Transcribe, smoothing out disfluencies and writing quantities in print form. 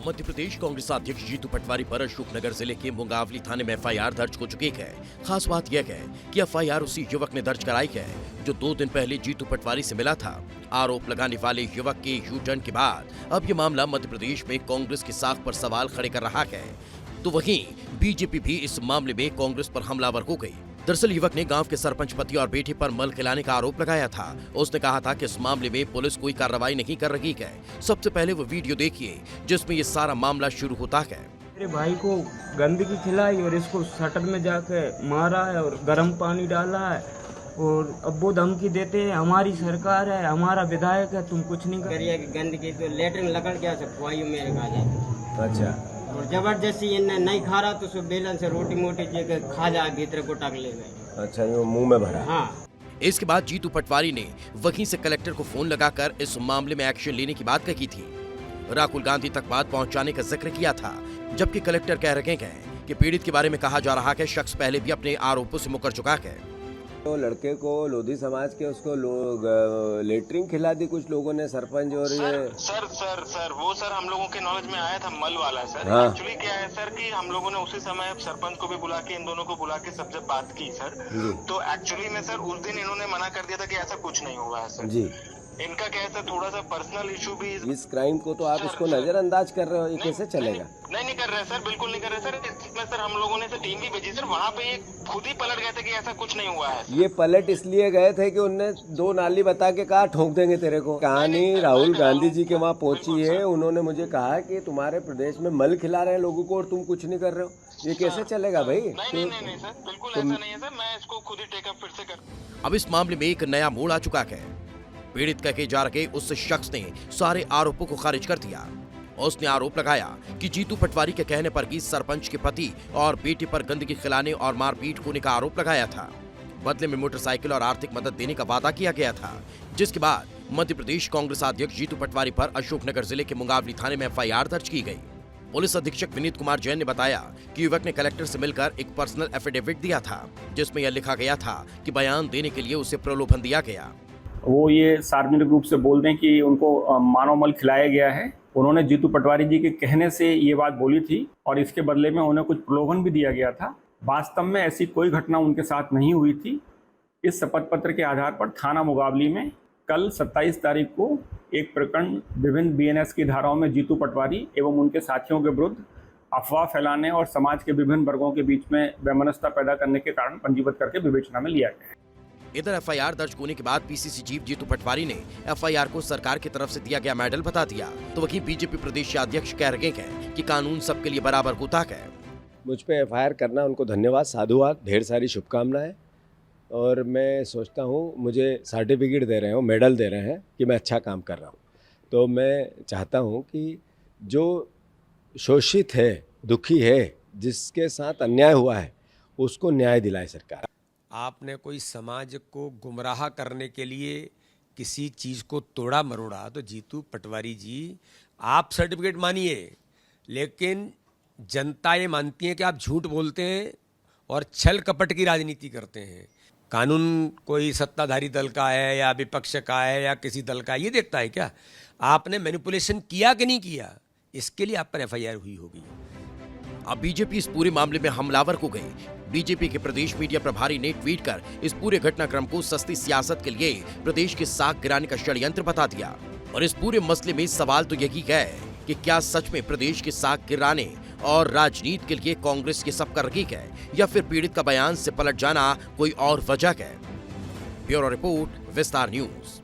मध्य प्रदेश कांग्रेस अध्यक्ष जीतू पटवारी पर अशोकनगर जिले के मुंगावली थाने में एफआईआर दर्ज हो चुकी है। खास बात यह है कि एफआईआर उसी युवक ने दर्ज कराई है जो 2 दिन पहले जीतू पटवारी से मिला था। आरोप लगाने वाले युवक के यू टर्न के बाद अब ये मामला मध्य प्रदेश में कांग्रेस की साख पर सवाल खड़े कर रहा है, तो वहीं बीजेपी भी इस मामले में कांग्रेस पर हमलावर हो गई। दरअसल युवक ने गांव के सरपंच पति और बेटे पर मल खिलाने का आरोप लगाया था। उसने कहा था कि इस मामले में पुलिस कोई कार्रवाई नहीं कर रही है। सबसे पहले वो वीडियो देखिए जिसमें ये सारा मामला शुरू होता है। मेरे भाई को गंदगी खिलाई और इसको शटर में जाके मारा है और गर्म पानी डाला है और अब वो धमकी देते हैं हमारी सरकार है, हमारा विधायक है, तुम कुछ नहीं करिए। गंदगी तो लेटरिन लकड़ क्या सब खुआई मेरे खा जाए। अच्छा। और जबरदस्ती इन्हें नहीं खा रहा तो सब बेलन से रोटी मोटी जगह खा जा भीतर को टक ले गए। अच्छा, ये मुंह में भरा। हाँ। इसके बाद जीतू पटवारी ने वहीं से कलेक्टर को फोन लगाकर इस मामले में एक्शन लेने की बात कही थी। राहुल गांधी तक बात पहुंचाने का जिक्र किया था, जबकि कलेक्टर कह रहे हैं कि पीड़ित के बारे में कहा जा रहा है शख्स पहले भी अपने आरोपों से मुकर चुका है। तो लड़के को लोधी समाज के उसको लेटरिन खिला दी कुछ लोगों ने, सरपंच और सर वो हम लोगों के नॉलेज में आया था मल वाला सर। हाँ। एक्चुअली क्या है सर कि हम लोगों ने उसी समय सरपंच को भी बुला के इन दोनों को बुला के सब जब बात की सर, तो एक्चुअली में सर उस दिन इन्होंने मना कर दिया था कि ऐसा कुछ नहीं हुआ है सर जी। इनका क्या है सर थोड़ा सा पर्सनल इशू भी इस क्राइम को तो आप इसको नजरअंदाज कर रहे हो, ये कैसे चलेगा? नहीं कर रहे सर, बिल्कुल नहीं कर रहे सर। इसमें सर हम लोगों ने सर टीम भी भेजी सर, वहाँ पे ये खुद ही पलट गए थे कि ऐसा कुछ नहीं हुआ है। ये पलट इसलिए गए थे कि उनने 2 नाली बता के कहा ठोक देंगे तेरे को। कहानी राहुल गांधी जी के वहाँ पहुंची है, उन्होंने मुझे कहा कि तुम्हारे प्रदेश में मल खिला रहे हैं लोगों को और तुम कुछ नहीं कर रहे हो। ये कैसे चलेगा भाई? नहीं सर, बिल्कुल ऐसा नहीं है सर। मैं इसको खुद ही टेकअप फिर से कर। अब इस मामले में एक नया मोड़ आ चुका है। पीड़ित कहे जा रहे उस शख्स ने सारे आरोपों को खारिज कर दिया। उसने आरोप लगाया कि जीतू पटवारी के कहने पर ही सरपंच के पति और बेटे पर गंदगी खिलाने और मारपीट होने का आरोप लगाया था। बदले में मोटरसाइकिल और आर्थिक मदद देने का वादा किया गया था, जिसके बाद मध्य प्रदेश कांग्रेस अध्यक्ष जीतू पटवारी पर अशोकनगर जिले के मुंगावली थाने में एफआईआर दर्ज की गई। पुलिस अधीक्षक विनीत कुमार जैन ने बताया कि युवक ने कलेक्टर से मिलकर एक पर्सनल एफिडेविट दिया था, जिसमें यह लिखा गया था कि बयान देने के लिए उसे प्रलोभन दिया गया। वो ये सार्वजनिक रूप से बोल दें कि उनको मानव मल खिलाया गया है। उन्होंने जीतू पटवारी जी के कहने से ये बात बोली थी और इसके बदले में उन्हें कुछ प्रलोभन भी दिया गया था। वास्तव में ऐसी कोई घटना उनके साथ नहीं हुई थी। इस शपथ पत्र के आधार पर थाना मुंगावली में कल 27 तारीख को एक प्रकरण विभिन्न बीएनएस की धाराओं में जीतू पटवारी एवं उनके साथियों के विरुद्ध अफवाह फैलाने और समाज के विभिन्न वर्गों के बीच में वैमनस्यता पैदा करने के कारण पंजीबद्ध करके विवेचना में लिया गया है। इधर एफआईआर दर्ज होने के बाद पीसीसी चीफ जीतू पटवारी ने एफआईआर को सरकार की तरफ से दिया गया मेडल बता दिया, तो वहीं बीजेपी प्रदेश अध्यक्ष कह रहे हैं कि कानून सबके लिए बराबर होता है। मुझ पे एफआईआर करना उनको धन्यवाद, साधुवाद, ढेर सारी शुभकामनाएं। और मैं सोचता हूँ मुझे सर्टिफिकेट दे रहे हो, मेडल दे रहे हैं कि मैं अच्छा काम कर रहा हूँ। तो मैं चाहता हूँ कि जो शोषित है, दुखी है, जिसके साथ अन्याय हुआ है, उसको न्याय दिलाए सरकार। आपने कोई समाज को गुमराह करने के लिए किसी चीज़ को तोड़ा मरोड़ा तो जीतू पटवारी जी आप सर्टिफिकेट मानिए, लेकिन जनता ये मानती है कि आप झूठ बोलते हैं और छल कपट की राजनीति करते हैं। कानून कोई सत्ताधारी दल का है या विपक्ष का है या किसी दल का है, ये देखता है क्या आपने मैनिपुलेशन किया कि नहीं किया, इसके लिए आप पर एफआईआर हुई होगी। अब बीजेपी इस पूरे मामले में हमलावर हो गई। बीजेपी के प्रदेश मीडिया प्रभारी ने ट्वीट कर इस पूरे घटनाक्रम को सस्ती सियासत के लिए प्रदेश की साख गिराने का षड्यंत्र बता दिया। और इस पूरे मसले में सवाल तो यही है कि क्या सच में प्रदेश की साख गिराने और राजनीति के लिए कांग्रेस की सब कर रही है, या फिर पीड़ित का बयान से पलट जाना कोई और वजह है। ब्यूरो रिपोर्ट, विस्तार न्यूज।